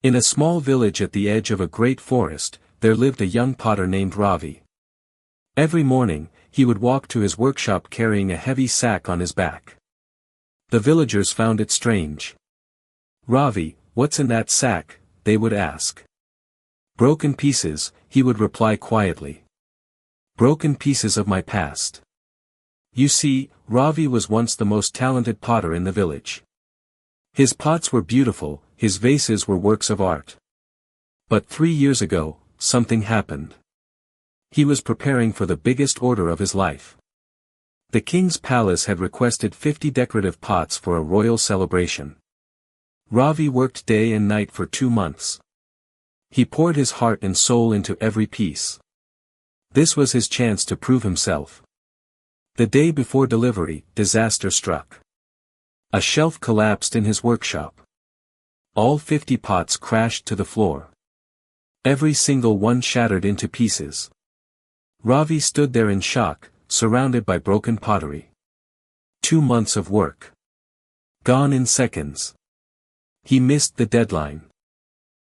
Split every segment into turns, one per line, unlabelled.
In a small village at the edge of a great forest, there lived a young potter named Ravi. Every morning, he would walk to his workshop carrying a heavy sack on his back. The villagers found it strange. "Ravi, what's in that sack?" they would ask. "Broken pieces," he would reply quietly. "Broken pieces of my past." You see, Ravi was once the most talented potter in the village. His pots were beautiful, his vases were works of art. But 3 years ago, something happened. He was preparing for the biggest order of his life. The king's palace had requested 50 decorative pots for a royal celebration. Ravi worked day and night for 2 months. He poured his heart and soul into every piece. This was his chance to prove himself. The day before delivery, disaster struck. A shelf collapsed in his workshop. All 50 pots crashed to the floor. Every single one shattered into pieces. Ravi stood there in shock, surrounded by broken pottery. 2 months of work. Gone in seconds. He missed the deadline.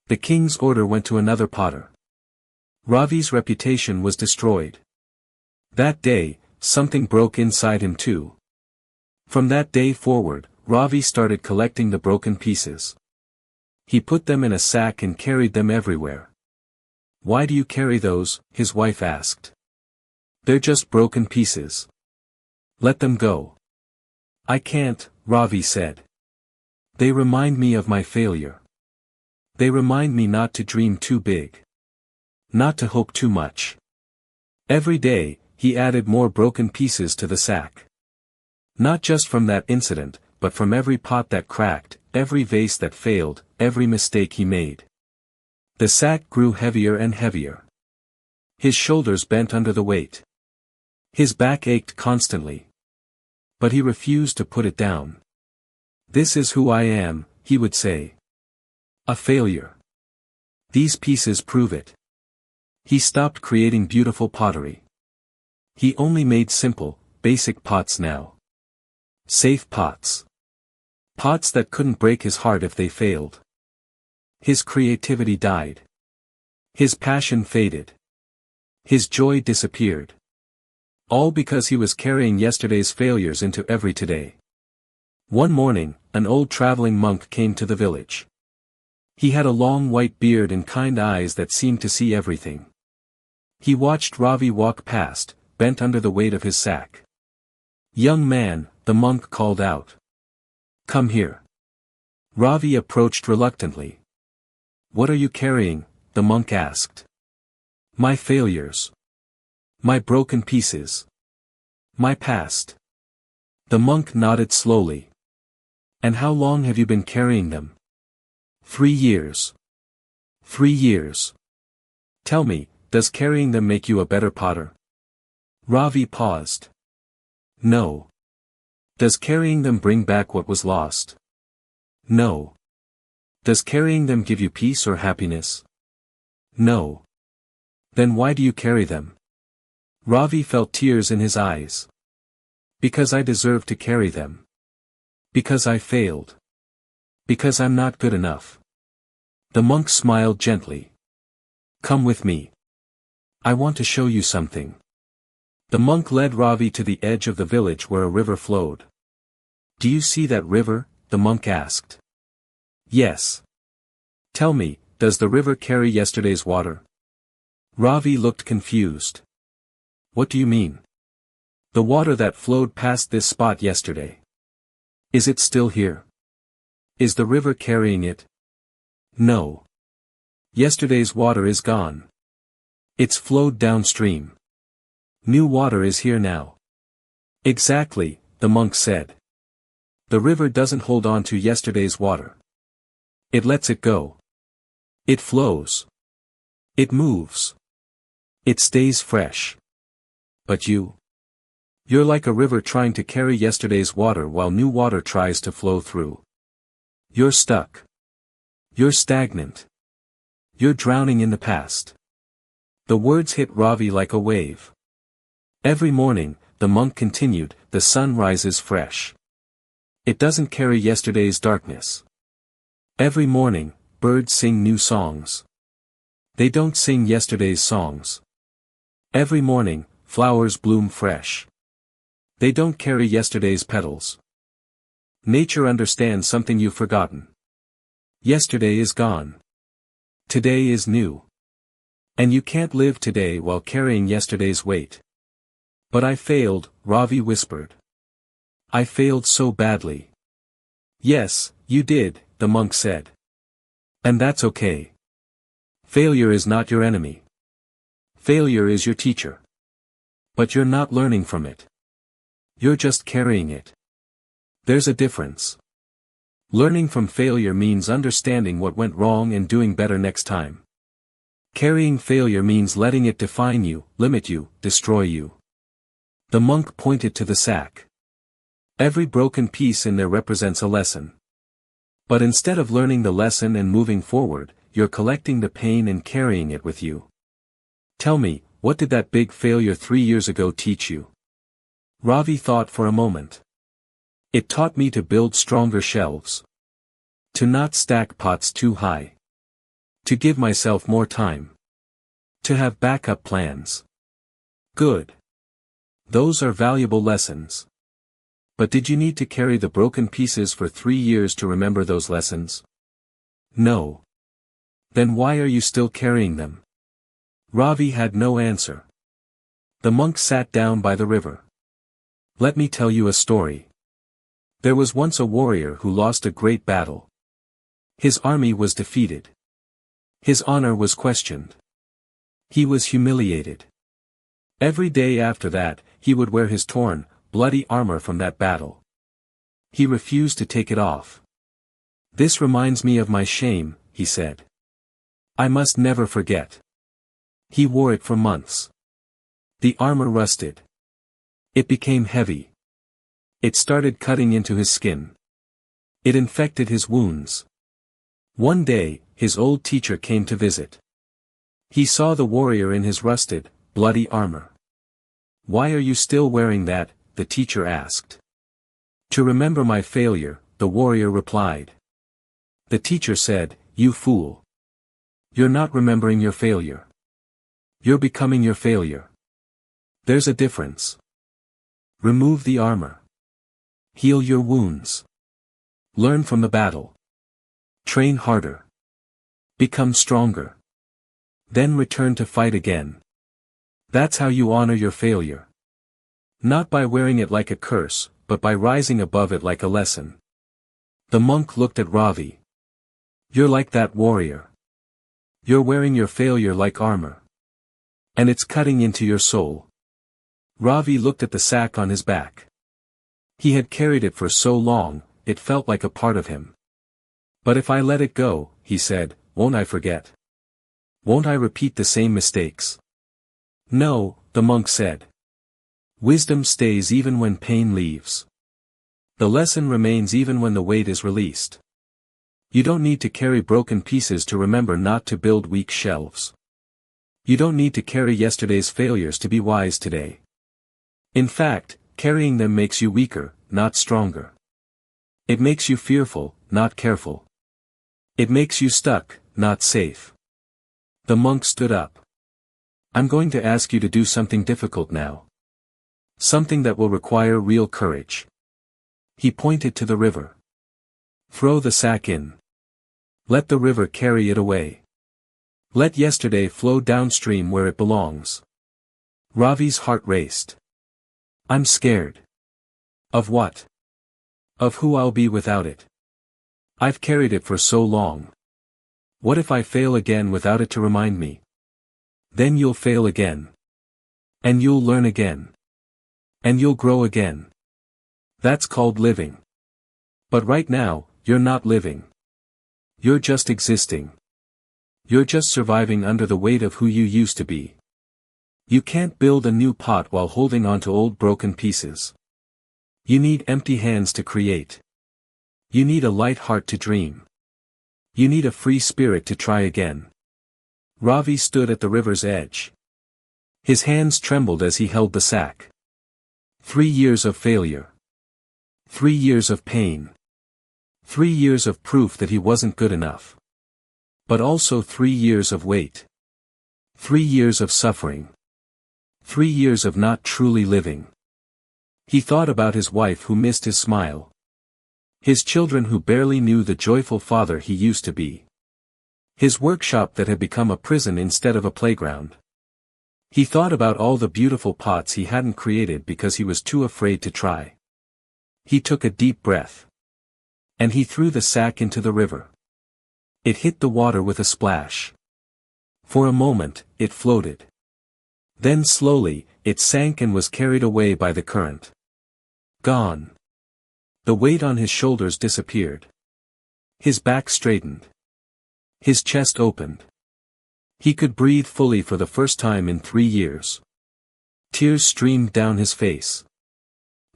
The king's order went to another potter. Ravi's reputation was destroyed. That day, something broke inside him too. From that day forward, Ravi started collecting the broken pieces. He put them in a sack and carried them everywhere. "Why do you carry those?" his wife asked. "They're just broken pieces. Let them go." "I can't," Ravi said. "They remind me of my failure. They remind me not to dream too big. Not to hope too much." Every day, he added more broken pieces to the sack. Not just from that incident, but from every pot that cracked, every vase that failed, every mistake he made. The sack grew heavier and heavier. His shoulders bent under the weight. His back ached constantly. But he refused to put it down. "This is who I am," he would say. "A failure. These pieces prove it." He stopped creating beautiful pottery. He only made simple, basic pots now. Safe pots. Pots that couldn't break his heart if they failed. His creativity died. His passion faded. His joy disappeared. All because he was carrying yesterday's failures into every today. One morning, an old traveling monk came to the village. He had a long white beard and kind eyes that seemed to see everything. He watched Ravi walk past, bent under the weight of his sack. "Young man," the monk called out. "Come here." Ravi approached reluctantly. "What are you carrying?" the monk asked. "My failures. My broken pieces. My past." The monk nodded slowly. "And how long have you been carrying them?" 3 years. 3 years. "Tell me, does carrying them make you a better potter?" Ravi paused. "No." "Does carrying them bring back what was lost?" "No." "Does carrying them give you peace or happiness?" "No." "Then why do you carry them?" Ravi felt tears in his eyes. "Because I deserve to carry them. Because I failed. Because I'm not good enough." The monk smiled gently. "Come with me. I want to show you something." The monk led Ravi to the edge of the village where a river flowed. "Do you see that river?" the monk asked. "Yes." "Tell me, does the river carry yesterday's water?" Ravi looked confused. "What do you mean?" "The water that flowed past this spot yesterday. Is it still here? Is the river carrying it?" "No. Yesterday's water is gone. It's flowed downstream. New water is here now." "Exactly," the monk said. "The river doesn't hold on to yesterday's water. It lets it go. It flows. It moves. It stays fresh. But you're like a river trying to carry yesterday's water while new water tries to flow through. You're stuck. You're stagnant. You're drowning in the past." The words hit Ravi like a wave. Every morning, the monk continued, the sun rises fresh. It doesn't carry yesterday's darkness. Every morning, birds sing new songs. They don't sing yesterday's songs. Every morning, flowers bloom fresh. They don't carry yesterday's petals. Nature understands something you've forgotten. Yesterday is gone. Today is new. And you can't live today while carrying yesterday's weight. But I failed, Ravi whispered. I failed so badly. Yes, you did, the monk said. And that's okay. Failure is not your enemy. Failure is your teacher. But you're not learning from it. You're just carrying it. There's a difference. Learning from failure means understanding what went wrong and doing better next time. Carrying failure means letting it define you, limit you, destroy you. The monk pointed to the sack. Every broken piece in there represents a lesson. But instead of learning the lesson and moving forward, you're collecting the pain and carrying it with you. Tell me, what did that big failure 3 years ago teach you? Ravi thought for a moment. It taught me to build stronger shelves. To not stack pots too high. To give myself more time. To have backup plans. Good. Those are valuable lessons. But did you need to carry the broken pieces for 3 years to remember those lessons? No. Then why are you still carrying them? Ravi had no answer. The monk sat down by the river. Let me tell you a story. There was once a warrior who lost a great battle. His army was defeated. His honor was questioned. He was humiliated. Every day after that, he would wear his torn, bloody armor from that battle. He refused to take it off. This reminds me of my shame, he said. I must never forget. He wore it for months. The armor rusted. It became heavy. It started cutting into his skin. It infected his wounds. One day, his old teacher came to visit. He saw the warrior in his rusted, bloody armor. Why are you still wearing that? The teacher asked. To remember my failure, the warrior replied. The teacher said, you fool. You're not remembering your failure. You're becoming your failure. There's a difference. Remove the armor. Heal your wounds. Learn from the battle. Train harder. Become stronger. Then return to fight again. That's how you honor your failure. Not by wearing it like a curse, but by rising above it like a lesson. The monk looked at Ravi. You're like that warrior. You're wearing your failure like armor. And it's cutting into your soul. Ravi looked at the sack on his back. He had carried it for so long, it felt like a part of him. But if I let it go, he said, won't I forget? Won't I repeat the same mistakes? No, the monk said. Wisdom stays even when pain leaves. The lesson remains even when the weight is released. You don't need to carry broken pieces to remember not to build weak shelves. You don't need to carry yesterday's failures to be wise today. In fact, carrying them makes you weaker, not stronger. It makes you fearful, not careful. It makes you stuck, not safe. The monk stood up. I'm going to ask you to do something difficult now. Something that will require real courage. He pointed to the river. Throw the sack in. Let the river carry it away. Let yesterday flow downstream where it belongs. Ravi's heart raced. I'm scared. Of what? Of who I'll be without it. I've carried it for so long. What if I fail again without it to remind me? Then you'll fail again. And you'll learn again. And you'll grow again. That's called living. But right now, you're not living. You're just existing. You're just surviving under the weight of who you used to be. You can't build a new pot while holding on to old broken pieces. You need empty hands to create. You need a light heart to dream. You need a free spirit to try again. Ravi stood at the river's edge. His hands trembled as he held the sack. 3 years of failure. 3 years of pain. 3 years of proof that he wasn't good enough. But also 3 years of wait. 3 years of suffering. 3 years of not truly living. He thought about his wife who missed his smile. His children who barely knew the joyful father he used to be. His workshop that had become a prison instead of a playground. He thought about all the beautiful pots he hadn't created because he was too afraid to try. He took a deep breath. And he threw the sack into the river. It hit the water with a splash. For a moment, it floated. Then slowly, it sank and was carried away by the current. Gone. The weight on his shoulders disappeared. His back straightened. His chest opened. He could breathe fully for the first time in 3 years. Tears streamed down his face.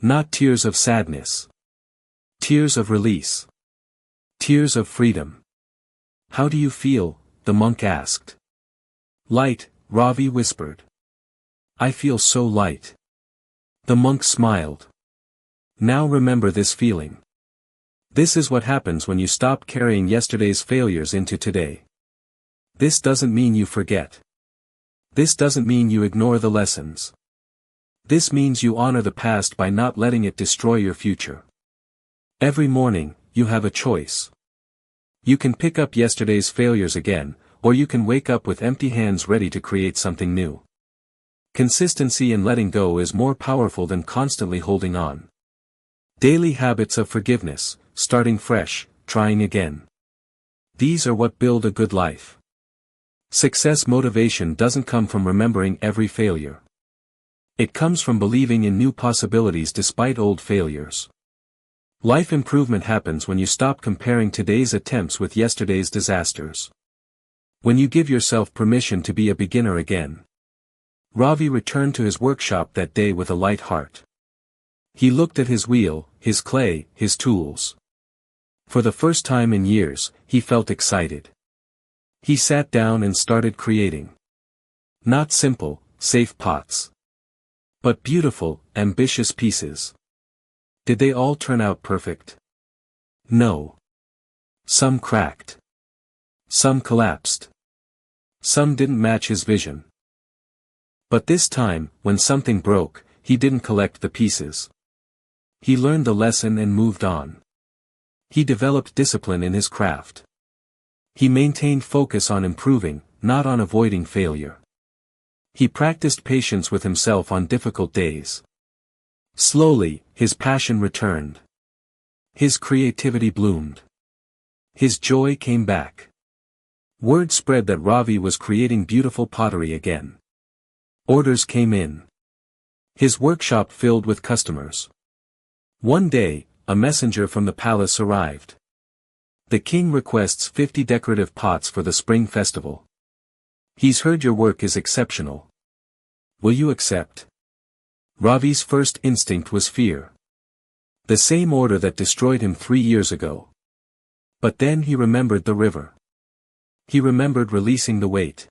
Not tears of sadness. Tears of release. Tears of freedom. "How do you feel?" the monk asked. "Light," Ravi whispered. "I feel so light." The monk smiled. "Now remember this feeling. This is what happens when you stop carrying yesterday's failures into today. This doesn't mean you forget. This doesn't mean you ignore the lessons. This means you honor the past by not letting it destroy your future. Every morning, you have a choice. You can pick up yesterday's failures again, or you can wake up with empty hands ready to create something new. Consistency in letting go is more powerful than constantly holding on. Daily habits of forgiveness, starting fresh, trying again. These are what build a good life. Success motivation doesn't come from remembering every failure. It comes from believing in new possibilities despite old failures. Life improvement happens when you stop comparing today's attempts with yesterday's disasters. When you give yourself permission to be a beginner again. Ravi returned to his workshop that day with a light heart. He looked at his wheel, his clay, his tools. For the first time in years, he felt excited. He sat down and started creating. Not simple, safe pots. But beautiful, ambitious pieces. Did they all turn out perfect? No. Some cracked. Some collapsed. Some didn't match his vision. But this time, when something broke, he didn't collect the pieces. He learned the lesson and moved on. He developed discipline in his craft. He maintained focus on improving, not on avoiding failure. He practiced patience with himself on difficult days. Slowly, his passion returned. His creativity bloomed. His joy came back. Word spread that Ravi was creating beautiful pottery again. Orders came in. His workshop filled with customers. One day, a messenger from the palace arrived. The king requests 50 decorative pots for the spring festival. He's heard your work is exceptional. Will you accept? Ravi's first instinct was fear. The same order that destroyed him 3 years ago. But then he remembered the river. He remembered releasing the weight.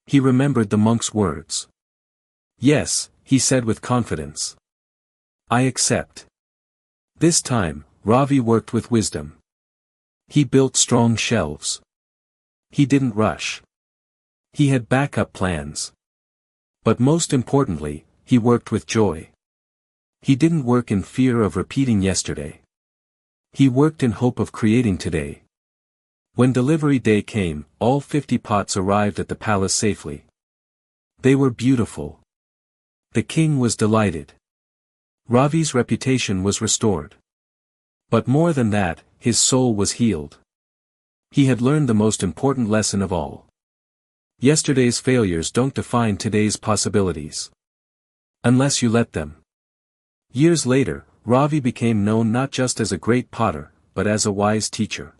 He remembered the monk's words. Yes, he said with confidence. I accept. This time, Ravi worked with wisdom. He built strong shelves. He didn't rush. He had backup plans. But most importantly, he worked with joy. He didn't work in fear of repeating yesterday. He worked in hope of creating today. When delivery day came, all 50 pots arrived at the palace safely. They were beautiful. The king was delighted. Ravi's reputation was restored. But more than that, his soul was healed. He had learned the most important lesson of all. Yesterday's failures don't define today's possibilities. Unless you let them. Years later, Ravi became known not just as a great potter, but as a wise teacher.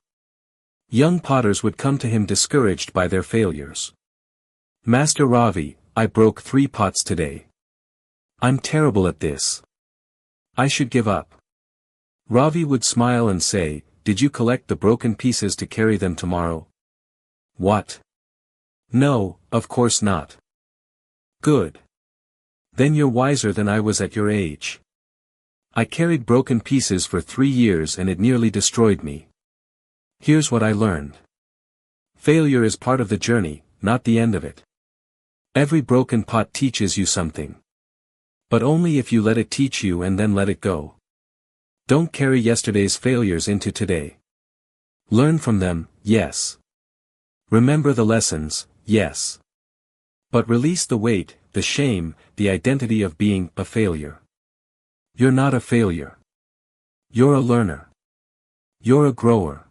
Young potters would come to him discouraged by their failures. Master Ravi, I broke 3 pots today. I'm terrible at this. I should give up. Ravi would smile and say, did you collect the broken pieces to carry them tomorrow? What? No, of course not. Good. Then you're wiser than I was at your age. I carried broken pieces for 3 years and it nearly destroyed me. Here's what I learned. Failure is part of the journey, not the end of it. Every broken pot teaches you something. But only if you let it teach you and then let it go. Don't carry yesterday's failures into today. Learn from them, yes. Remember the lessons, yes. But release the weight, the shame, the identity of being a failure. You're not a failure. You're a learner. You're a grower.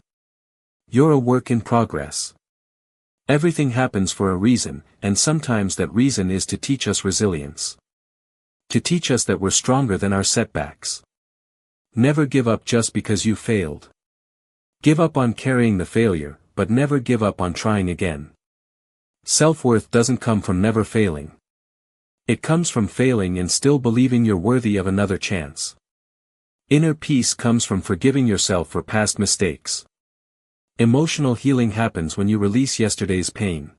You're a work in progress. Everything happens for a reason, and sometimes that reason is to teach us resilience. To teach us that we're stronger than our setbacks. Never give up just because you failed. Give up on carrying the failure, but never give up on trying again. Self-worth doesn't come from never failing. It comes from failing and still believing you're worthy of another chance. Inner peace comes from forgiving yourself for past mistakes. Emotional healing happens when you release yesterday's pain.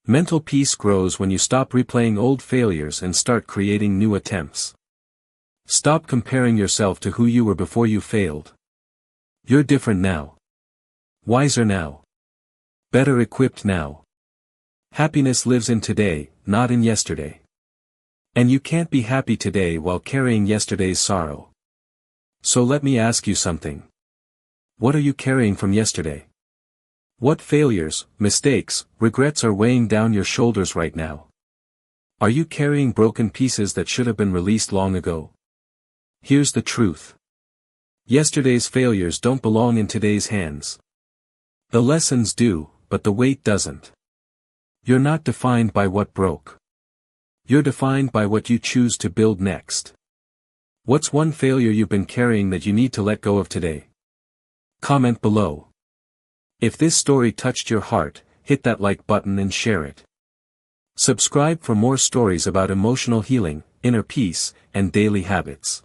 Mental peace grows when you stop replaying old failures and start creating new attempts. Stop comparing yourself to who you were before you failed. You're different now. Wiser now. Better equipped now. Happiness lives in today, not in yesterday. And you can't be happy today while carrying yesterday's sorrow. So let me ask you something. What are you carrying from yesterday? What failures, mistakes, regrets are weighing down your shoulders right now? Are you carrying broken pieces that should have been released long ago? Here's the truth. Yesterday's failures don't belong in today's hands. The lessons do, but the weight doesn't. You're not defined by what broke. You're defined by what you choose to build next. What's one failure you've been carrying that you need to let go of today? Comment below. If this story touched your heart, hit that like button and share it. Subscribe for more stories about emotional healing, inner peace, and daily habits.